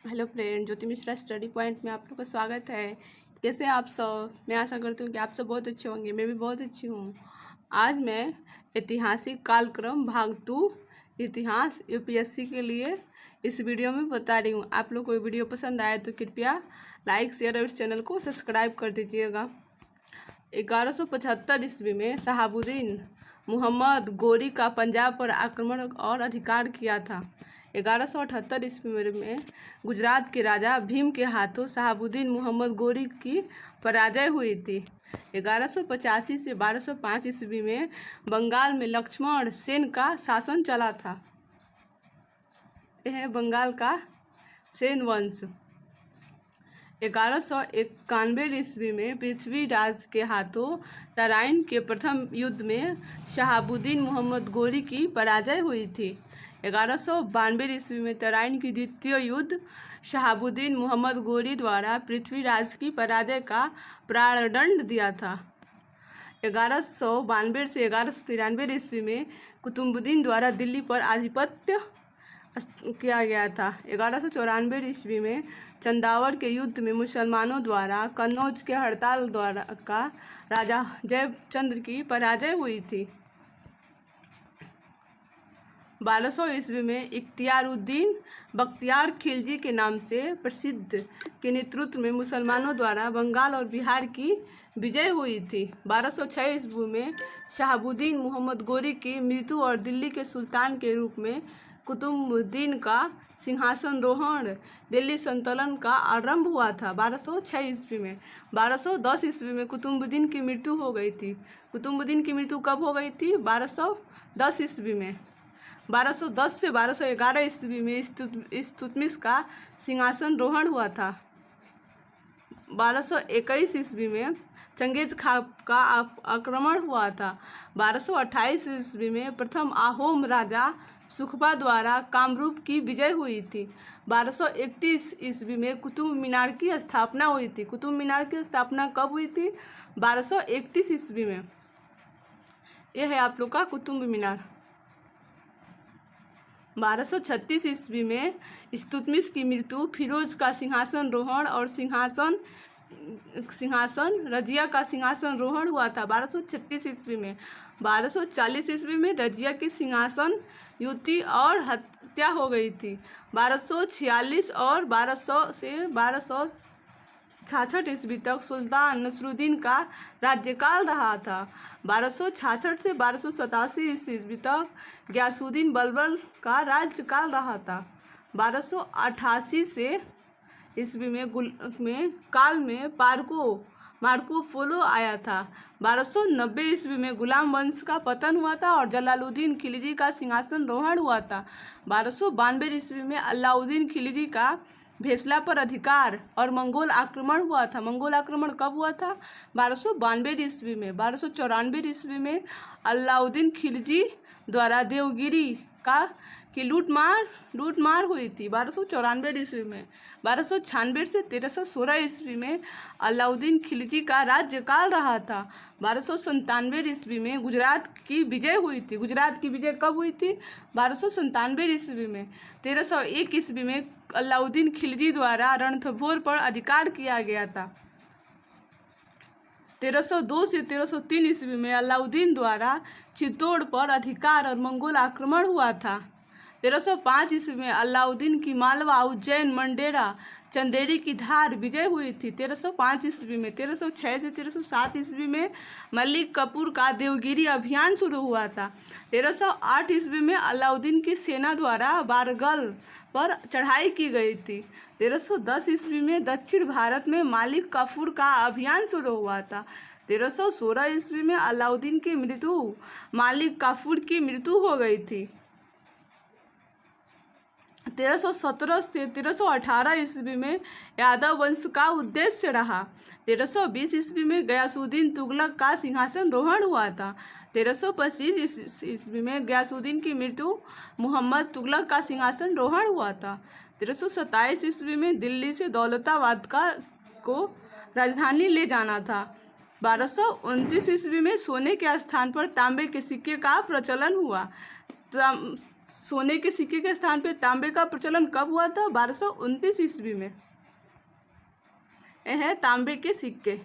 Hello friend, ज्योति Mishra study point में आप लोग का स्वागत है। कैसे हैं आप सब? मैं आशा करती हूँ कि आप सब बहुत अच्छे होंगे। मैं भी बहुत अच्छी हूँ। आज मैं ऐतिहासिक कालक्रम भाग 2 इतिहास यूपीएससी के लिए इस वीडियो में बता रही हूँ। आप लोग को ये वीडियो पसंद आए तो कृपया लाइक शेयर और इस चैनल को सब्सक्राइब कर दीजिएगा। 1175 ईस्वी में शहाबुद्दीन मुहम्मद गोरी का पंजाब पर आक्रमण और अधिकार किया था। 1178 ईस्वी में गुजरात के राजा भीम के हाथों शहाबुद्दीन मुहम्मद गोरी की पराजय हुई थी। 1185 से 1205 ईस्वी में बंगाल में लक्ष्मण सेन का शासन चला था। यह है बंगाल का सेन वंश। 1191 ईस्वी में पृथ्वीराज के हाथों तराइन के प्रथम युद्ध में शहाबुद्दीन मुहम्मद गोरी की पराजय हुई थी। 1192 ईस्वी में तराइन की द्वितीय युद्ध शहाबुद्दीन मुहम्मद गोरी द्वारा पृथ्वीराज की पराजय का प्राणदंड दिया था। 1192 से 1193 ईस्वी में कुतुबुद्दीन द्वारा दिल्ली पर आधिपत्य किया गया था। 1194 ईस्वी में चंदावर के युद्ध में मुसलमानों द्वारा कन्नौज के हड़ताल द्वारा का राजा जयचंद्र की पराजय हुई थी। 1200 ईस्वी में इख्तियारुद्दीन बख्तियार खिलजी के नाम से प्रसिद्ध के नेतृत्व में मुसलमानों द्वारा बंगाल और बिहार की विजय हुई थी। 1206 ईस्वी में शहाबुद्दीन मुहम्मद गोरी की मृत्यु और दिल्ली के सुल्तान के रूप में कुतुबुद्दीन का सिंहासनरोहण दिल्ली सल्तनत का आरंभ हुआ था। 1206 ईस्वी में 1210 ईस्वी में कुतुबुद्दीन की मृत्यु हो गई थी। कुतुबुद्दीन की मृत्यु कब हो गई थी? 1210 ईस्वी में। 1210 से 1211 ईस्वी में इल्तुतमिश का सिंहासनरोहण हुआ था। 1221 ईस्वी में चंगेज खां का आक्रमण हुआ था। 1228 ईस्वी में प्रथम अहोम राजा सुखपा द्वारा कामरूप की विजय हुई थी। 1231 ईस्वी में कुतुब मीनार की स्थापना हुई थी। कुतुब मीनार की स्थापना कब हुई थी? 1231 ईस्वी में। यह है आप लोग का कुतुब मीनार। 1236 ईस्वी में इल्तुतमिश की मृत्यु, फिरोज का सिंहासनरोहण और सिंहासन रजिया का सिंहासनरोहण हुआ था। 1236 ईस्वी में। 1240 ईस्वी में रजिया की सिंहासन युति और हत्या हो गई थी। 1246 और 1200 से 1266 ईस्वी तक सुल्तान नसरुद्दीन का राज्यकाल रहा था। 1266 से 1287 ईस्वी तक गयासुद्दीन बलबन का राज्यकाल रहा था। 1288 से ईस्वी में काल में मार्को पोलो आया था। 1290 ईस्वी में गुलाम वंश का पतन हुआ था और जलालुद्दीन खिलजी का सिंहासनरोहण हुआ था। 1292 ईस्वी में अलाउद्दीन खिलजी का भेसला पर अधिकार और मंगोल आक्रमण हुआ था। मंगोल आक्रमण कब हुआ था? 1292 ईस्वी में। 1294 ईस्वी में अलाउद्दीन खिलजी द्वारा देवगिरी की लूटमार हुई थी। 1294 ईस्वी में। 1296 से 1316 ईस्वी में अलाउद्दीन खिलजी का राज्यकाल रहा था। 1297 ईस्वी में गुजरात की विजय हुई थी। गुजरात की विजय कब हुई थी? 1297 ईस्वी में। 1301 ईस्वी में अलाउद्दीन खिलजी द्वारा रणथंभौर पर अधिकार किया गया था। 1302 से 1303 ईस्वी में अलाउद्दीन द्वारा चित्तौड़ पर अधिकार और मंगोल आक्रमण हुआ था। 1305 ईस्वी में अलाउद्दीन की मालवा, उज्जैन, मंडेरा, चंदेरी की धार विजय हुई थी। 1305 ईस्वी में। 1306 से 1307 ईस्वी में मलिक कपूर का देवगिरी अभियान शुरू हुआ था। 1308 ईस्वी में अलाउद्दीन की सेना द्वारा बारगल पर चढ़ाई की गई थी। 1310 ईस्वी में दक्षिण भारत में मलिक कफूर का अभियान शुरू हुआ था। 1316 ईस्वी में अलाउद्दीन की मृत्यु, मलिक काफूर की मृत्यु हो गई थी। 1317 से 1318 ईस्वी में यादव वंश का उद्देश्य रहा। 1320 ईस्वी में गयासुद्दीन तुगलक का सिंहासनरोहण हुआ था। 1325 ईस्वी में गयासुद्दीन की मृत्यु, मुहम्मद तुगलक का सिंहासनरोहण हुआ था। 1327 ईस्वी में दिल्ली से दौलताबाद को राजधानी ले जाना था। 1229 ईस्वी में सोने के स्थान पर तांबे के सिक्के का प्रचलन हुआ। सोने के सिक्के के स्थान पे तांबे का प्रचलन कब हुआ था? 1229 ईस्वी में। यह है तांबे के सिक्के।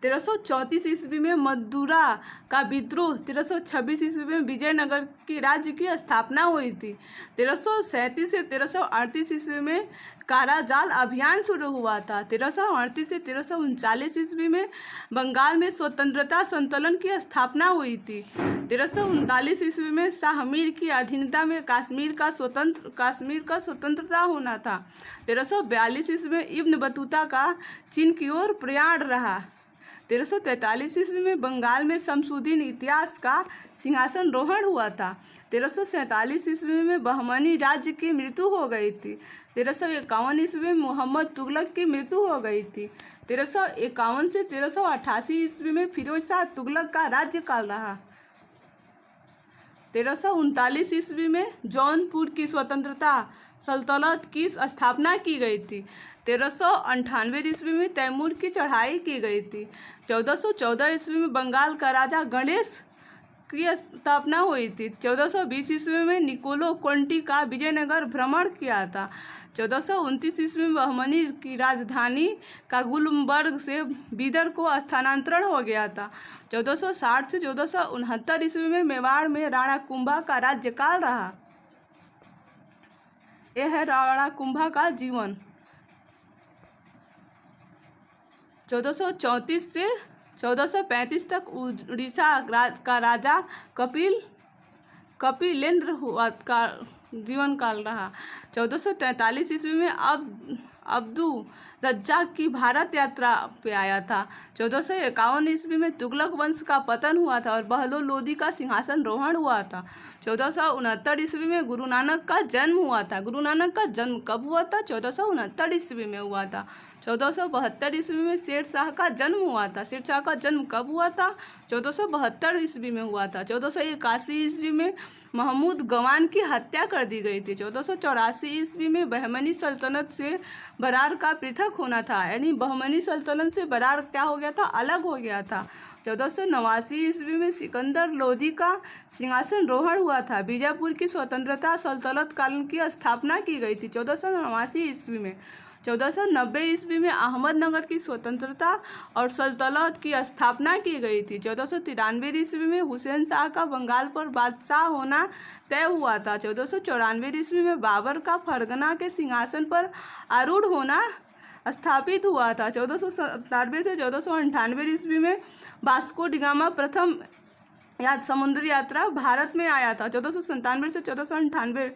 1334 ईस्वी में मदुरा का विद्रोह, 1326 ईस्वी में विजयनगर की राज्य की स्थापना हुई थी। 1337 से 1338 ईस्वी में काराजाल अभियान शुरू हुआ था। 1338 से 1339 ईस्वी में बंगाल में स्वतंत्रता संतुलन की स्थापना हुई थी। 1339 ईस्वी में शाह मीर की अधीनता में कश्मीर का स्वतंत्रता होना था। 1342 ईस्वी में इब्न बतूता का चीन की ओर प्रयाण रहा। 1343 ईस्वी में बंगाल में शमसुद्दीन इतिहास का सिंहासन रोहण हुआ था। 1347 ईस्वी में बहमनी राज्य की मृत्यु हो गई थी। 1351 ईस्वी में मोहम्मद तुगलक की मृत्यु हो गई थी। 1351 से 1388 ईस्वी में फिरोज शाह तुगलक का राज्यकाल रहा। 1339 ईस्वी में जौनपुर की स्वतंत्रता सल्तनत की स्थापना की गई थी। 1398 ईस्वी में तैमूर की चढ़ाई की गई थी। 1414 ईस्वी में बंगाल का राजा गणेश की स्थापना हुई थी। 1420 ईस्वी में निकोलो कोंटी का विजयनगर भ्रमण किया था। 1429 ईस्वी में बहमनी की राजधानी का गुलबर्ग से बीदर को स्थानांतरण हो गया था। 1460 से 1469 ईस्वी में मेवाड़ में राणा कुंभा का राज्यकाल रहा। यह है राणा कुंभा का जीवन। 1434 से 1435 तक उड़ीसा का राजा कपिलेंद्र का जीवन काल रहा। 1443 ईस्वी में अब्दु रज्जाक की भारत यात्रा पे आया था। 1451 ईस्वी में तुगलक वंश का पतन हुआ था और बहलोल लोदी का सिंहासन रोहण हुआ था। 1469 ईस्वी में गुरु नानक का जन्म हुआ था। गुरु नानक का जन्म कब हुआ था? 1469 ईस्वी में हुआ था। 1472 ईस्वी में शेर शाह का जन्म हुआ था। शेर शाह का जन्म कब हुआ था? 1472 ईस्वी में हुआ था। 1481 ईस्वी में महमूद गवान की हत्या कर दी गई थी। 1484 ईस्वी में बहमनी सल्तनत से बरार का पृथक होना था, यानी बहमनी सल्तनत से बरार क्या हो गया था? अलग हो गया था। 1489 ईस्वी में सिकंदर लोदी का सिंहासन रोहण हुआ था। बीजापुर की स्वतंत्रता सल्तनत काल की स्थापना की गई थी 1489 ईस्वी में। 1490 ईस्वी में अहमदनगर की स्वतंत्रता और सल्तनत की स्थापना की गई थी। 1493 ईस्वी में हुसैन शाह का बंगाल पर बादशाह होना तय हुआ था। 1494 ईस्वी में बाबर का फरगना के सिंहासन पर आरूढ़ होना स्थापित हुआ था। 1497 से 1498 ईस्वी में वास्को डी गामा प्रथम समुद्री यात्रा भारत में आया था। 1497 से 1498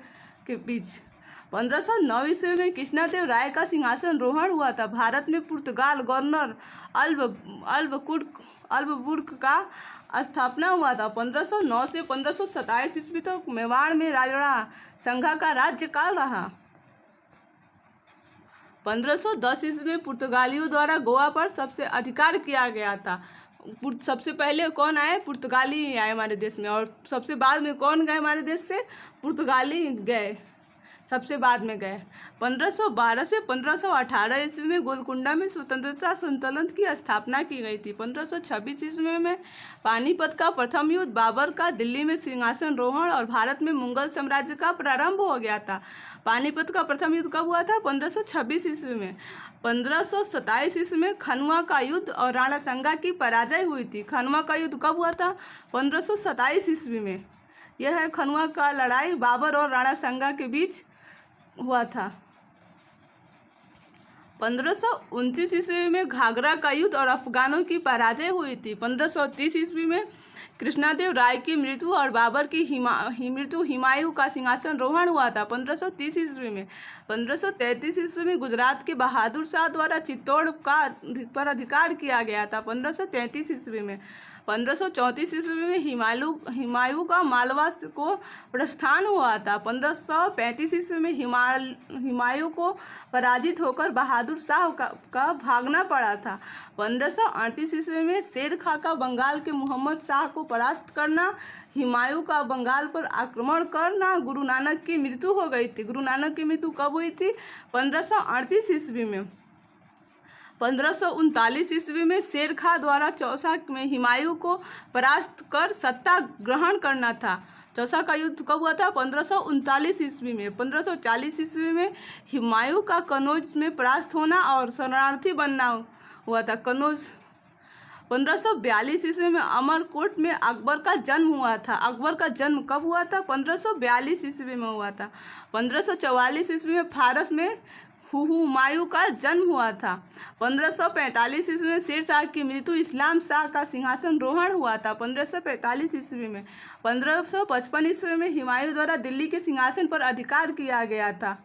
के बीच 1509 ईस्वी में कृष्णदेव राय का सिंहासन रोहण हुआ था। भारत में पुर्तगाल गवर्नर अल्बुर्क का स्थापना हुआ था। 1509 से 1527 ईस्वी तक मेवाड़ में राणा संघा का राज्यकाल रहा। 1510 ईस्वी में पुर्तगालियों द्वारा गोवा पर सबसे अधिकार किया गया था। सबसे पहले कौन आए? पुर्तगाली आए हमारे देश में, और सबसे बाद में कौन गए हमारे देश से? पुर्तगाली गए, सबसे बाद में गए। 1512 से 1518 ईस्वी में गोलकुंडा में स्वतंत्रता संतुलन की स्थापना की गई थी। 1526 ईस्वी में पानीपत का प्रथम युद्ध, बाबर का दिल्ली में सिंहासन रोहण और भारत में मुगल साम्राज्य का प्रारंभ हो गया था। पानीपत का प्रथम युद्ध कब हुआ था? 1526 ईस्वी में। 1527 ईस्वी में खनुआ का युद्ध और राणा संगा की पराजय हुई थी। खनुआ का युद्ध कब हुआ था? 1527 ईस्वी में। यह है खनुआ का लड़ाई बाबर और राणा संगा के बीच हुआ था। 1529 ईस्वी में घाघरा का युद्ध और अफगानों की पराजय हुई थी। 1530 ईस्वी में कृष्णदेव राय की मृत्यु और बाबर की मृत्यु, हुमायूं का सिंहासन रोहण हुआ था 1530 ईस्वी में। 1533 ईस्वी में गुजरात के बहादुर शाह द्वारा चित्तौड़ पर अधिकार किया गया था 1533 ईस्वी में। 1534 ईस्वी में हुमायूं का मालवा को प्रस्थान हुआ था। 1535 ईस्वी में हुमायूं को पराजित होकर बहादुर शाह का भागना पड़ा था। 1538 ईस्वी में शेर खां का बंगाल के मोहम्मद शाह को परास्त करना, हुमायूं का बंगाल पर आक्रमण करना, गुरु नानक की मृत्यु हो गई थी। गुरु नानक की मृत्यु कब हुई थी? 1538 ईस्वी में। 1539 ईस्वी में शेर खां द्वारा चौसा में हुमायूं को परास्त कर सत्ता ग्रहण करना था। चौसा का युद्ध कब हुआ था? 1539 ईस्वी में। 1540 ईस्वी में हुमायूं का कनौज में परास्त होना और शरणार्थी बनना हुआ था। कनौज 1542 ईस्वी में अमरकोट में अकबर का जन्म हुआ था। अकबर का जन्म कब हुआ था? 1542 ईस्वी में हुआ था। 1544 ईस्वी में फारस में हुमायूं का जन्म हुआ था। 1545 ईस्वी में शेर शाह की मृत्यु, इस्लाम शाह का सिंहासन रोहण हुआ था। 1545 ईस्वी में 1555 ईस्वी में हुमायूं द्वारा दिल्ली के सिंहासन पर अधिकार किया गया था।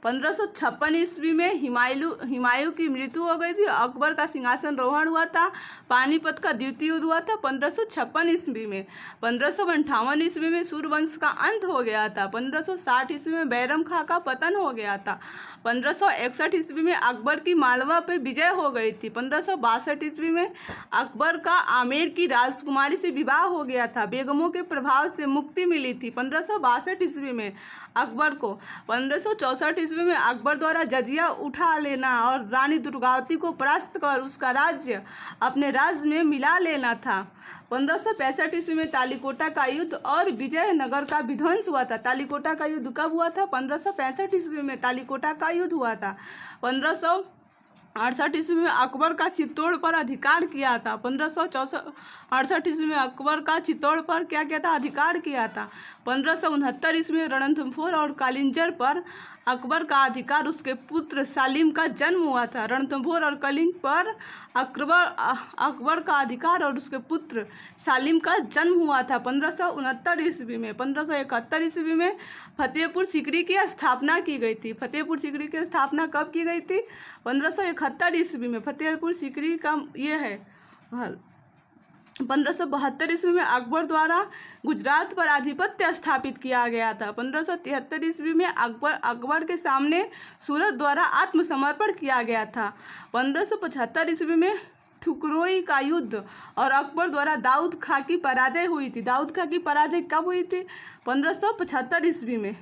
1556 ईस्वी में हुमायूं की मृत्यु हो गई थी। अकबर का सिंहासन रोहण हुआ था। पानीपत का द्वितीय युद्ध हुआ था 1556 ईस्वी में। 1558 ईस्वी में सूर्यवंश का अंत हो गया था। 1560 ईस्वी में बैरम खां का पतन हो गया था। 1561 ईस्वी में अकबर की मालवा पर विजय हो गई थी। 1562 ईस्वी में अकबर का आमेर की राजकुमारी से विवाह हो गया था। बेगमों के प्रभाव से मुक्ति मिली थी। 1562 ईस्वी में अकबर को 1564 ईस्वी में अकबर द्वारा जजिया उठा लेना और रानी दुर्गावती को परास्त कर उसका राज्य अपने राज्य में मिला लेना था। 1565 ईस्वी में तालीकोटा का युद्ध और विजयनगर का विध्वंस हुआ था। तालीकोटा का युद्ध कब हुआ था? 1565 ईस्वी में तालीकोटा का युद्ध हुआ था। 1568 ईस्वी में अकबर का चित्तौड़ पर अधिकार किया था। 1568 ईस्वी में अकबर का चित्तौड़ पर क्या किया था? अधिकार किया था। 1569 ईस्वी में रणथंभौर और कालिंजर पर अकबर का अधिकार, उसके पुत्र सालिम का जन्म हुआ था। रणथंभौर और कलिंग पर अकबर का अधिकार और उसके पुत्र सालिम का जन्म हुआ था 1569 ईस्वी में। 1571 ईस्वी में फतेहपुर सीकरी की स्थापना की गई थी। फतेहपुर सीकरी की स्थापना कब की गई थी? 1571 ईस्वी में। फतेहपुर सीकरी का ये है। 1572 ईस्वी में अकबर द्वारा गुजरात पर आधिपत्य स्थापित किया गया था। 1573 ईस्वी में अकबर के सामने सूरत द्वारा आत्मसमर्पण किया गया था। 1575 ईस्वी में थुकरोई का युद्ध और अकबर द्वारा दाऊद खां की पराजय हुई थी। दाऊद खां की पराजय कब हुई थी? 1575 ईस्वी में।